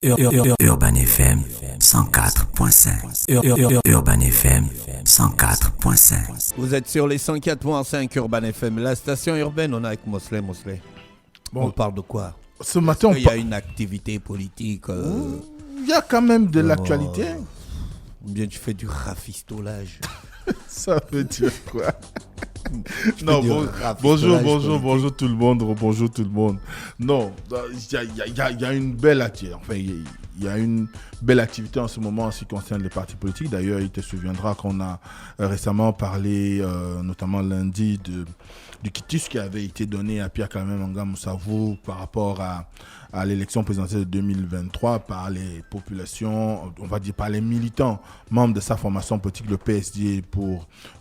Urban FM 104.5. Urban FM 104.5. Vous êtes sur les 104.5 Urban FM, la station urbaine. On est avec Mosley. Bon, on parle de quoi? Ce matin, il y a une activité politique. Il y a quand même de l'actualité. Ou bien tu fais du rafistolage. Ça veut dire quoi? Non, bonjour tout le monde, bonjour tout le monde. Non, il y a une belle activité. Enfin, il y a une belle activité en ce moment en ce qui concerne les partis politiques. D'ailleurs, il te souviendra qu'on a récemment parlé, notamment lundi, du quitus qui avait été donné à Pierre Kalmen Manga Moussavou par rapport à l'élection présidentielle de 2023 par les populations, on va dire par les militants membres de sa formation politique, le PSD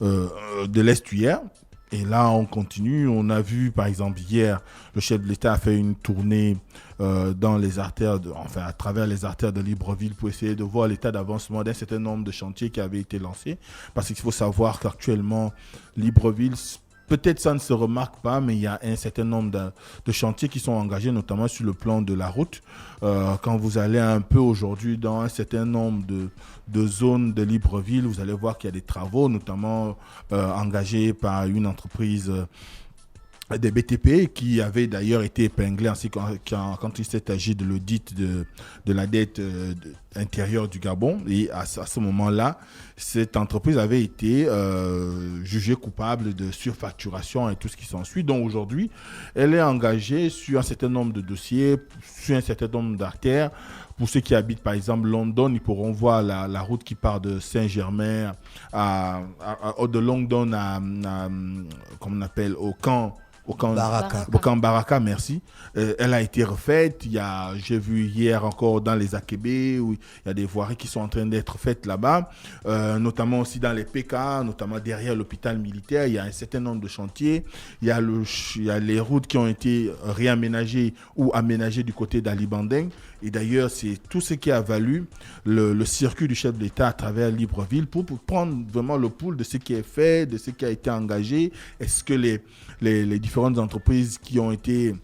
de l'Est hier. Et là, on continue. On a vu, par exemple, hier, le chef de l'État a fait une tournée dans les artères, à travers les artères de Libreville pour essayer de voir l'état d'avancement d'un certain nombre de chantiers qui avaient été lancés. Parce qu'il faut savoir qu'actuellement, Libreville, peut-être ça ne se remarque pas, mais il y a un certain nombre de chantiers qui sont engagés, notamment sur le plan de la route. Quand vous allez un peu aujourd'hui dans un certain nombre de zones de Libreville, vous allez voir qu'il y a des travaux, notamment engagés par une entreprise des BTP qui avait d'ailleurs été épinglé quand il s'est agi de l'audit de la dette intérieure du Gabon. Et à ce moment-là, cette entreprise avait été jugée coupable de surfacturation et tout ce qui s'ensuit. Donc aujourd'hui, elle est engagée sur un certain nombre de dossiers, sur un certain nombre d'artères. Pour ceux qui habitent par exemple London, ils pourront voir la route qui part de Saint-Germain de London comment on appelle, au camp Baraka, merci. Elle a été refaite. J'ai vu hier encore dans les Akébé où il y a des voiries qui sont en train d'être faites là-bas, notamment aussi dans les PK, notamment derrière l'hôpital militaire. Il y a un certain nombre de chantiers. Il y a les routes qui ont été réaménagées ou aménagées du côté d'Ali Bandeng. Et d'ailleurs, c'est tout ce qui a valu le circuit du chef de l'État à travers Libreville pour prendre vraiment le pouls de ce qui est fait, de ce qui a été engagé. Est-ce que les différentes entreprises qui ont été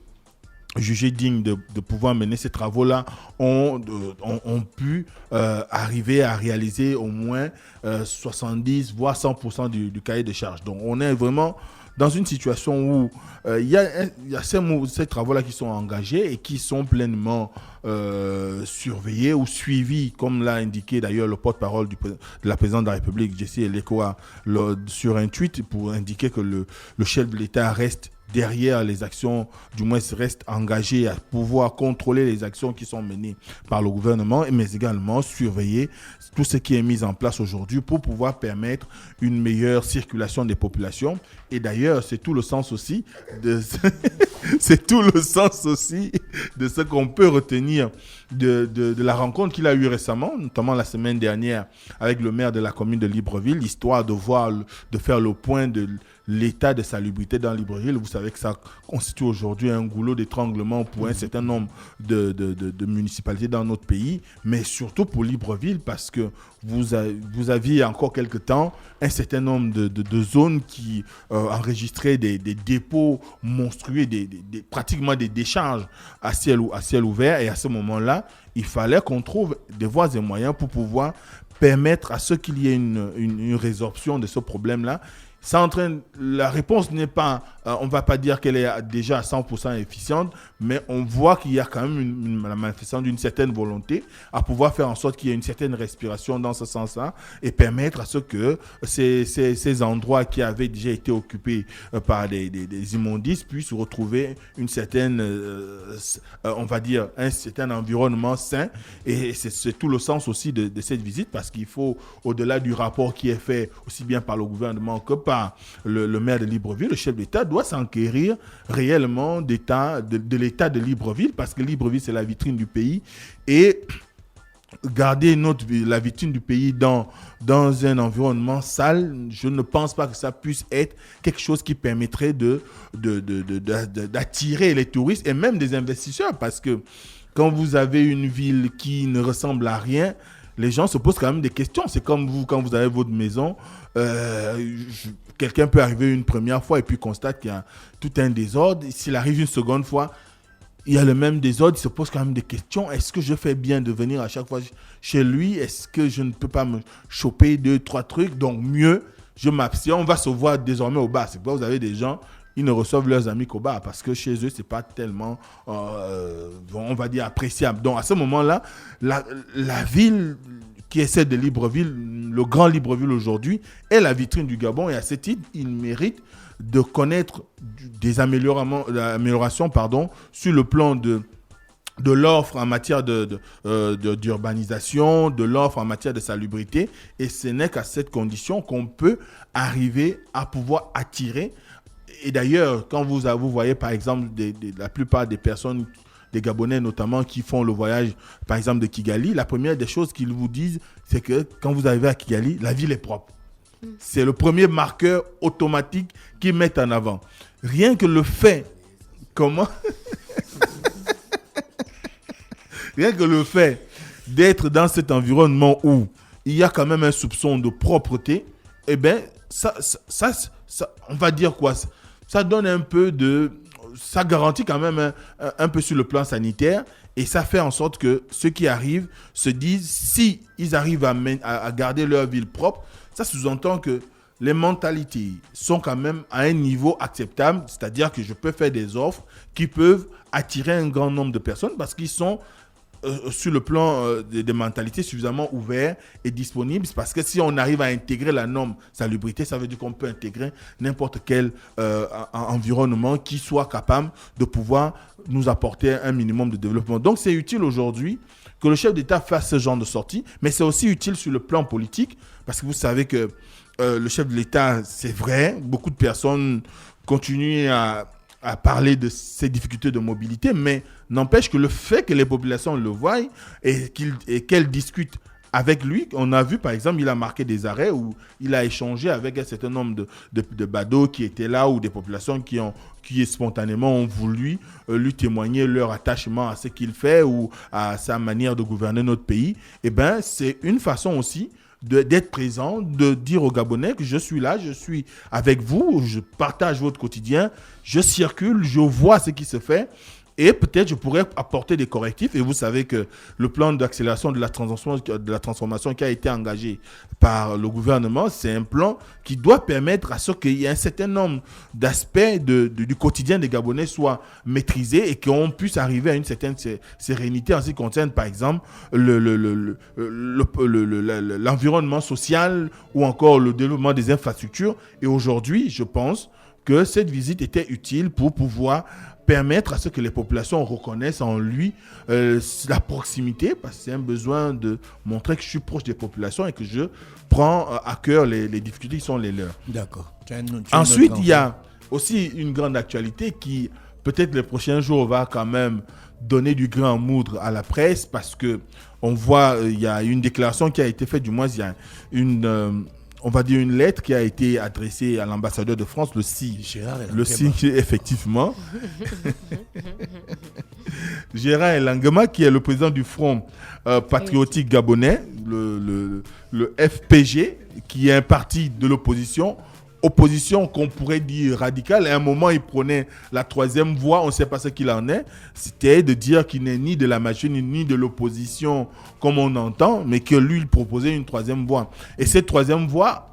jugées dignes de pouvoir mener ces travaux-là ont pu arriver à réaliser au moins 70 voire 100% du cahier de charges. Donc on est vraiment dans une situation où il y a ces travaux-là qui sont engagés et qui sont pleinement surveillés ou suivis, comme l'a indiqué d'ailleurs le porte-parole de la présidente de la République, Jessie Elekoa, sur un tweet pour indiquer que le chef de l'État reste derrière les actions, du moins reste engagé à pouvoir contrôler les actions qui sont menées par le gouvernement, mais également surveiller tout ce qui est mis en place aujourd'hui pour pouvoir permettre une meilleure circulation des populations. Et d'ailleurs, c'est tout le sens aussi de ce qu'on peut retenir de la rencontre qu'il a eue récemment, notamment la semaine dernière avec le maire de la commune de Libreville, histoire de faire le point de l'état de salubrité dans Libreville. Vous savez que ça constitue aujourd'hui un goulot d'étranglement pour un certain nombre de municipalités dans notre pays, mais surtout pour Libreville, parce que vous aviez encore quelque temps un certain nombre de zones qui enregistraient des dépôts monstrueux, pratiquement des décharges à ciel ouvert. Et à ce moment-là, il fallait qu'on trouve des voies et moyens pour pouvoir permettre à ce qu'il y ait une résorption de ce problème-là. La réponse n'est pas, on ne va pas dire qu'elle est déjà à 100% efficiente, mais on voit qu'il y a quand même la manifestation d'une certaine volonté à pouvoir faire en sorte qu'il y ait une certaine respiration dans ce sens-là et permettre à ce que ces endroits qui avaient déjà été occupés par des immondices puissent retrouver une certaine, on va dire, un certain environnement sain. Et c'est tout le sens aussi de cette visite, parce qu'il faut, au-delà du rapport qui est fait aussi bien par le gouvernement que par le maire de Libreville, le chef d'État doit s'enquérir réellement de l'état de Libreville, parce que Libreville, c'est la vitrine du pays. Et garder la vitrine du pays dans un environnement sale, je ne pense pas que ça puisse être quelque chose qui permettrait d'attirer les touristes et même des investisseurs. Parce que quand vous avez une ville qui ne ressemble à rien, les gens se posent quand même des questions. C'est comme vous, quand vous avez votre maison, quelqu'un peut arriver une première fois et puis constate qu'il y a tout un désordre. S'il arrive une seconde fois, il y a le même désordre, il se pose quand même des questions. Est-ce que je fais bien de venir à chaque fois chez lui? Est-ce que je ne peux pas me choper 2-3 trucs? Donc mieux, je m'abstiens. On va se voir désormais au bar. C'est pourquoi vous avez des gens, ils ne reçoivent leurs amis qu'au bar parce que chez eux, c'est pas tellement, on va dire, appréciable. Donc à ce moment-là, la ville qui essaie de Libreville, le grand Libreville aujourd'hui, est la vitrine du Gabon et à ce titre, il mérite de connaître des améliorations sur le plan de l'offre en matière d'urbanisation, de l'offre en matière de salubrité. Et ce n'est qu'à cette condition qu'on peut arriver à pouvoir attirer. Et d'ailleurs, quand vous voyez par exemple la plupart des personnes, des Gabonais notamment, qui font le voyage par exemple de Kigali, la première des choses qu'ils vous disent, c'est que quand vous arrivez à Kigali, la ville est propre. C'est le premier marqueur automatique qu'ils mettent en avant. Rien que le fait, rien que le fait d'être dans cet environnement où il y a quand même un soupçon de propreté, eh bien, ça on va dire quoi? Ça donne un peu ça garantit quand même un peu sur le plan sanitaire et ça fait en sorte que ceux qui arrivent se disent, si ils arrivent à garder leur ville propre, ça sous-entend que les mentalités sont quand même à un niveau acceptable, c'est-à-dire que je peux faire des offres qui peuvent attirer un grand nombre de personnes parce qu'ils sont sur le plan des mentalités suffisamment ouverts et disponibles. Parce que si on arrive à intégrer la norme salubrité, ça veut dire qu'on peut intégrer n'importe quel environnement qui soit capable de pouvoir nous apporter un minimum de développement. Donc c'est utile aujourd'hui que le chef d'État fasse ce genre de sortie, mais c'est aussi utile sur le plan politique parce que vous savez que le chef de l'État, c'est vrai, beaucoup de personnes continuent à parler de ces difficultés de mobilité, mais n'empêche que le fait que les populations le voient et qu'elles discutent avec lui, on a vu par exemple, il a marqué des arrêts où il a échangé avec un certain nombre de badauds qui étaient là ou des populations qui spontanément ont voulu lui témoigner leur attachement à ce qu'il fait ou à sa manière de gouverner notre pays. Eh bien, c'est une façon aussi d'être présent, de dire aux Gabonais que je suis là, je suis avec vous, je partage votre quotidien, je circule, je vois ce qui se fait et peut-être je pourrais apporter des correctifs. Et vous savez que le plan d'accélération de la transformation qui a été engagé par le gouvernement, c'est un plan qui doit permettre à ce qu'il y ait un certain nombre d'aspects du quotidien des Gabonais soient maîtrisés et qu'on puisse arriver à une certaine sérénité en ce qui concerne par exemple l'environnement social ou encore le développement des infrastructures. Et aujourd'hui, je pense que cette visite était utile pour pouvoir permettre à ce que les populations reconnaissent en lui la proximité, parce que c'est un besoin de montrer que je suis proche des populations et que je prends à cœur les difficultés qui sont les leurs. D'accord. Ensuite, il y a aussi une grande actualité qui, peut-être les prochains jours, va quand même donner du grain à moudre à la presse, parce que on voit, il y a une déclaration qui a été faite, du moins il y a on va dire une lettre qui a été adressée à l'ambassadeur de France, le 6 effectivement. Gérard Elangema, qui est le président du Front patriotique gabonais, le FPG, qui est un parti de l'opposition qu'on pourrait dire radicale. À un moment, il prenait la troisième voie, on ne sait pas ce qu'il en est. C'était de dire qu'il n'est ni de la machine ni de l'opposition comme on entend, mais que lui, il proposait une troisième voie. Et cette troisième voie,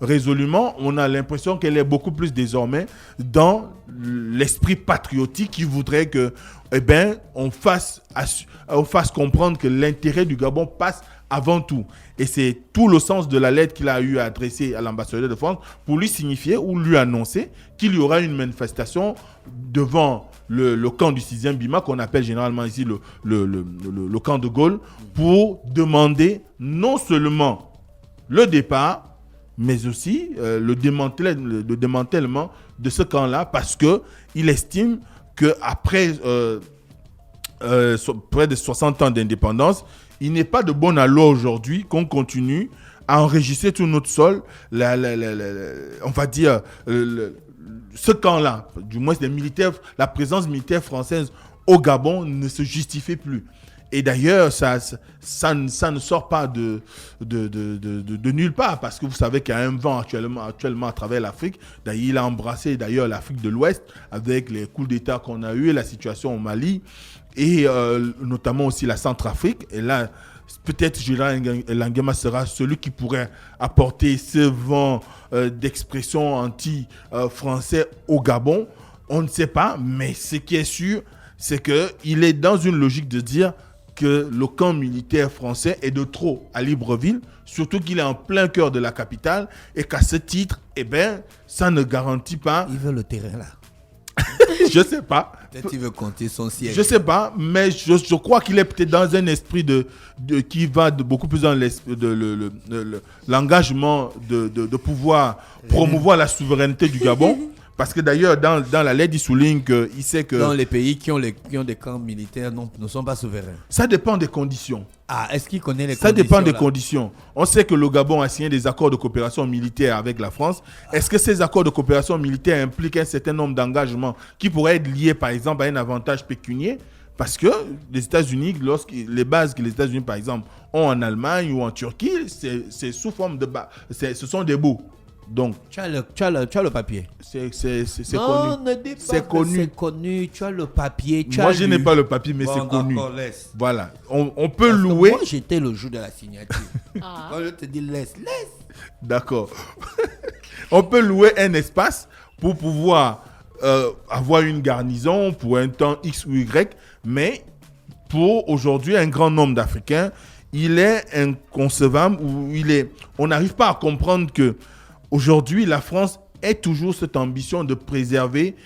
résolument, on a l'impression qu'elle est beaucoup plus désormais dans l'esprit patriotique qui voudrait que, on fasse comprendre que l'intérêt du Gabon passe avant tout. Et c'est tout le sens de la lettre qu'il a eu à adresser à l'ambassadeur de France pour lui signifier ou lui annoncer qu'il y aura une manifestation devant le camp du 6e Bima, qu'on appelle généralement ici le camp de Gaulle, pour demander non seulement le départ, mais aussi le démantèlement de ce camp-là, parce qu'il estime qu'après près de 60 ans d'indépendance, il n'est pas de bon aloi aujourd'hui qu'on continue à enregistrer tout notre sol, on va dire, ce camp-là, du moins les militaires, la présence militaire française au Gabon ne se justifie plus. Et d'ailleurs, ça ne sort pas de nulle part, parce que vous savez qu'il y a un vent actuellement à travers l'Afrique. D'ailleurs, il a embrassé l'Afrique de l'Ouest avec les coups d'État qu'on a eu, la situation au Mali et notamment aussi la Centrafrique. Et là, peut-être Gérard Langema sera celui qui pourrait apporter ce vent d'expression anti-français au Gabon. On ne sait pas, mais ce qui est sûr, c'est qu'il est dans une logique de dire que le camp militaire français est de trop à Libreville, surtout qu'il est en plein cœur de la capitale et qu'à ce titre, ça ne garantit pas... Il veut le terrain là. Je ne sais pas. Peut-être qu'il veut compter son siège. Je ne sais pas, mais je crois qu'il est peut-être dans un esprit qui va beaucoup plus dans l'engagement de pouvoir promouvoir la souveraineté du Gabon. Parce que d'ailleurs, dans la lettre, il souligne qu'il sait que... Dans les pays qui ont des camps militaires ne sont pas souverains. Ça dépend des conditions. Ah, est-ce qu'il connaît les conditions? Ça dépend des là? Conditions. On sait que le Gabon a signé des accords de coopération militaire avec la France. Est-ce que ces accords de coopération militaire impliquent un certain nombre d'engagements qui pourraient être liés, par exemple, à un avantage pécunier? Parce que les États-Unis, les bases que les États-Unis, par exemple, ont en Allemagne ou en Turquie, c'est sous forme de bas. Ce sont des baux. Donc, tu as le papier. C'est non, connu. Ne dis pas c'est connu. C'est connu. Tu as le papier. Moi, je n'ai pas le papier, mais c'est connu. Laisse. Voilà. On peut louer. Moi, j'étais le jour de la signature. Quand je te dis laisse. D'accord. On peut louer un espace pour pouvoir avoir une garnison pour un temps X ou Y, mais pour aujourd'hui, un grand nombre d'Africains, il est inconcevable ou on n'arrive pas à comprendre que aujourd'hui, la France ait toujours cette ambition de préserver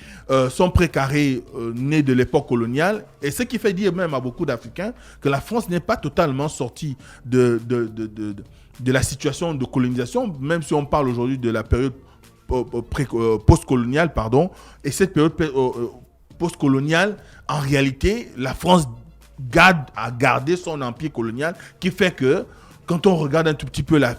son précaré né de l'époque coloniale. Et ce qui fait dire même à beaucoup d'Africains que la France n'est pas totalement sortie de la situation de colonisation, même si on parle aujourd'hui de la période post-coloniale, pardon. Et cette période post-coloniale, en réalité, la France a gardé son empire colonial, qui fait que quand on regarde un tout petit peu la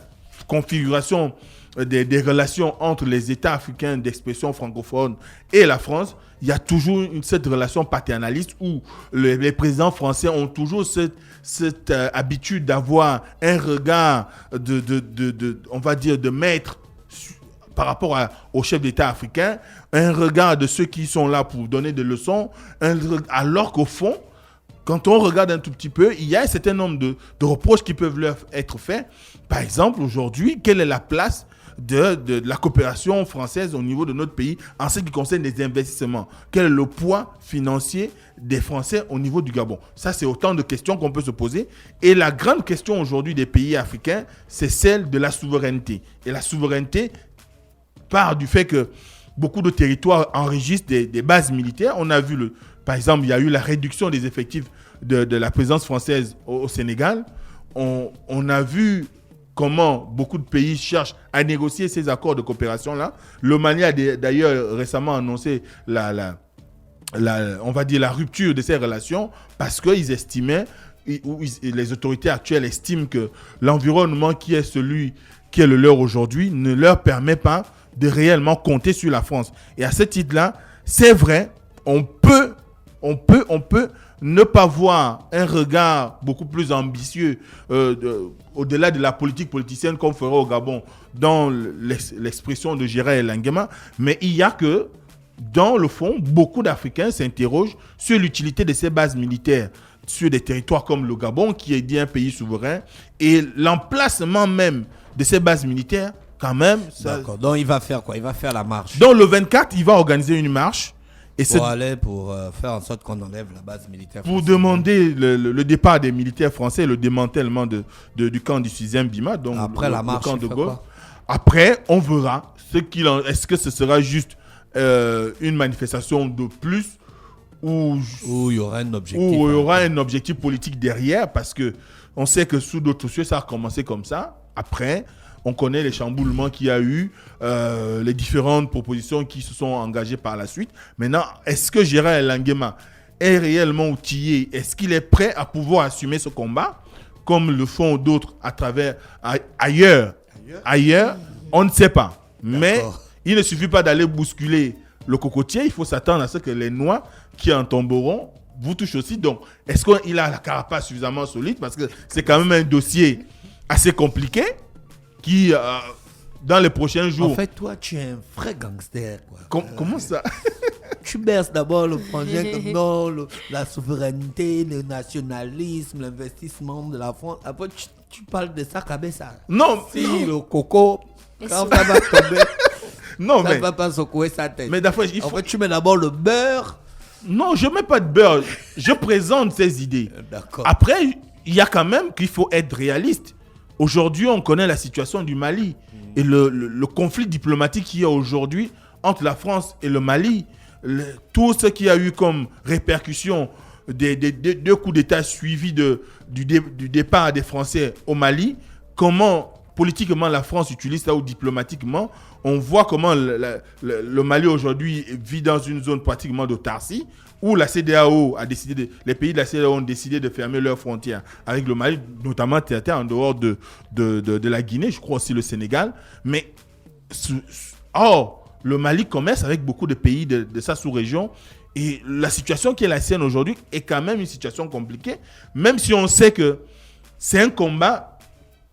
configuration des relations entre les États africains d'expression francophone et la France, il y a toujours cette relation paternaliste où les présidents français ont toujours cette habitude d'avoir un regard on va dire, de maître par rapport aux chefs d'État africains, un regard de ceux qui sont là pour donner des leçons, alors qu'au fond, quand on regarde un tout petit peu, il y a un certain nombre de reproches qui peuvent leur être faits. Par exemple, aujourd'hui, quelle est la place de la coopération française au niveau de notre pays en ce qui concerne les investissements? Quel est le poids financier des Français au niveau du Gabon? Ça, c'est autant de questions qu'on peut se poser. Et la grande question aujourd'hui des pays africains, c'est celle de la souveraineté. Et la souveraineté part du fait que beaucoup de territoires enregistrent des bases militaires. On a vu, par exemple, il y a eu la réduction des effectifs de la présence française au Sénégal. On a vu comment beaucoup de pays cherchent à négocier ces accords de coopération-là. Le Mali a d'ailleurs récemment annoncé on va dire la rupture de ces relations parce qu'ils estimaient, les autorités actuelles estiment que l'environnement qui est celui qui est le leur aujourd'hui ne leur permet pas de réellement compter sur la France. Et à ce titre-là, c'est vrai, on peut ne pas voir un regard beaucoup plus ambitieux au-delà de la politique politicienne qu'on ferait au Gabon dans l'expression de Gérard Langema, mais il y a que, dans le fond, beaucoup d'Africains s'interrogent sur l'utilité de ces bases militaires sur des territoires comme le Gabon, qui est dit un pays souverain, et l'emplacement même de ces bases militaires, quand même... D'accord, donc il va faire quoi? Il va faire la marche. Donc le 24, il va organiser une marche. Et pour faire en sorte qu'on enlève la base militaire pour demander le départ des militaires français, le démantèlement du camp du 6e BIMA, donc après la marche, le camp de Gaulle. Après, on verra est-ce que ce sera juste une manifestation de plus ou il y aura un objectif. Ou il y aura un objectif politique derrière, parce que on sait que sous d'autres cieux, ça a commencé comme ça. Après, on connaît les chamboulements qu'il y a eu, les différentes propositions qui se sont engagées par la suite. Maintenant, est-ce que Gérard Langema est réellement outillé? Est-ce qu'il est prêt à pouvoir assumer ce combat, comme le font d'autres à travers ailleurs, on ne sait pas. Mais il ne suffit pas d'aller bousculer le cocotier. Il faut s'attendre à ce que les noix qui en tomberont vous touche aussi. Donc, est-ce qu'il a la carapace suffisamment solide? Parce que c'est quand même un dossier assez compliqué qui, dans les prochains jours... En fait, toi, tu es un vrai gangster. Quoi. Comment ça? Tu berces d'abord le projet comme non, la souveraineté, le nationalisme, l'investissement de la France. Après, tu parles de ça, Kabessa. Non. Si le coco, quand ça va tomber, non, ça mais... ne va pas secouer sa tête. Mais d'abord, En fait, tu mets d'abord le beurre. Non, je ne mets pas de beurre. Je présente ces idées. D'accord. Après, il y a quand même qu'il faut être réaliste. Aujourd'hui, on connaît la situation du Mali. Et le conflit diplomatique qu'il y a aujourd'hui entre la France et le Mali, tout ce qu'il y a eu comme répercussions des deux coups d'État suivis du départ des Français au Mali, comment politiquement la France utilise ça ou diplomatiquement, on voit comment le Mali aujourd'hui vit dans une zone pratiquement d'autarcie, où la CEDEAO a décidé, les pays de la CEDEAO ont décidé de fermer leurs frontières avec le Mali, notamment en dehors de la Guinée, je crois aussi le Sénégal. Mais le Mali commerce avec beaucoup de pays de sa sous-région. Et la situation qui est la sienne aujourd'hui est quand même une situation compliquée, même si on sait que c'est un combat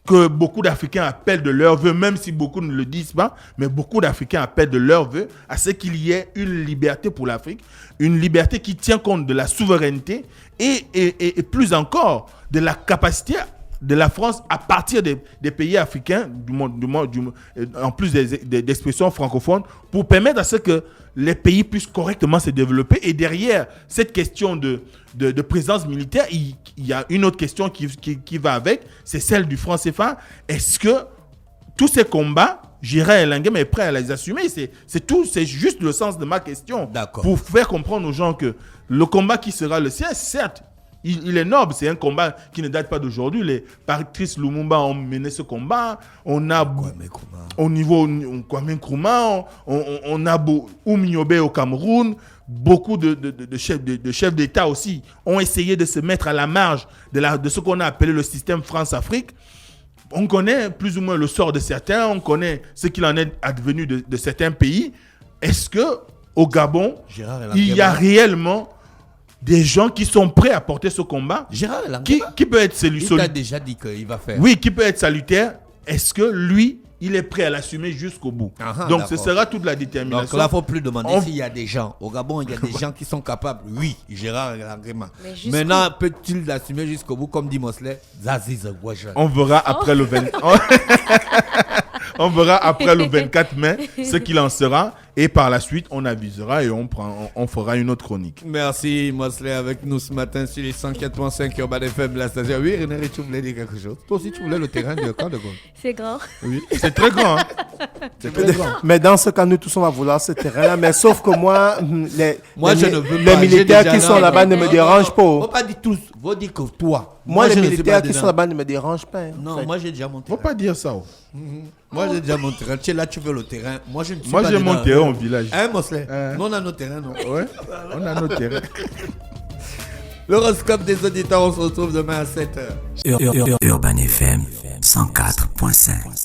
que beaucoup d'Africains appellent de leur vœu, même si beaucoup ne le disent pas, mais beaucoup d'Africains appellent de leur vœu à ce qu'il y ait une liberté pour l'Afrique, une liberté qui tient compte de la souveraineté et plus encore de la capacité de la France à partir des pays africains, en plus des expressions francophones, pour permettre à ce que les pays puissent correctement se développer. Et derrière cette question de présence militaire, il y a une autre question qui va avec, c'est celle du franc CFA. Est-ce que tous ces combats, Gérard Elangem est prêt à les assumer? C'est tout, c'est juste le sens de ma question. D'accord. Pour faire comprendre aux gens que le combat qui sera le sien, certes, il est noble, c'est un combat qui ne date pas d'aujourd'hui. Les Patrice Lumumba ont mené ce combat. On a au niveau Kwame Nkrumah, on a Oumiobe au Cameroun. Beaucoup de chefs d'État aussi ont essayé de se mettre à la marge de ce qu'on a appelé le système France-Afrique. On connaît plus ou moins le sort de certains, on connaît ce qu'il en est advenu de certains pays. Est-ce que au Gabon, il y a réellement des gens qui sont prêts à porter ce combat, qui peut être salutaire? Il t'a déjà dit qu'il va faire. Oui, qui peut être salutaire. Est-ce que lui, il est prêt à l'assumer jusqu'au bout? Donc, ce sera toute la détermination. Donc là, il ne faut plus demander s'il y a des gens. Au Gabon, il y a des gens qui sont capables. Oui, Gérard Langrema. Maintenant, peut-il l'assumer jusqu'au bout, comme dit Mosley? On verra après le 20... On verra après le 24 mai ce qu'il en sera. Et par la suite, on avisera et on fera une autre chronique. Merci, Mosley, avec nous ce matin sur les 104.5 Urban FM, la station. Oui, René, tu voulais dire quelque chose? Toi aussi, tu voulais le terrain de camp de Gaulle? C'est grand. Oui, c'est très grand. Hein? C'est très grand. Mais dans ce cas, nous tous, on va vouloir ce terrain-là. Mais sauf que moi, je ne veux les pas. militaires qui sont là-bas ne me dérangent pas. Faut pas dire tous, faut dire que toi. Moi, les militaires qui sont là-bas ne me dérangent pas. Non, moi j'ai déjà mon terrain. Faut pas dire ça. Moi j'ai déjà mon terrain. Tu es là, tu veux le terrain. Moi je ne suis pas. Moi j'ai mon terrain au village. Hein, Mosley? Nous on a nos terrains, non? Ouais, on a nos terrains. L'horoscope des auditeurs, on se retrouve demain à 7h. Urban FM 104.5.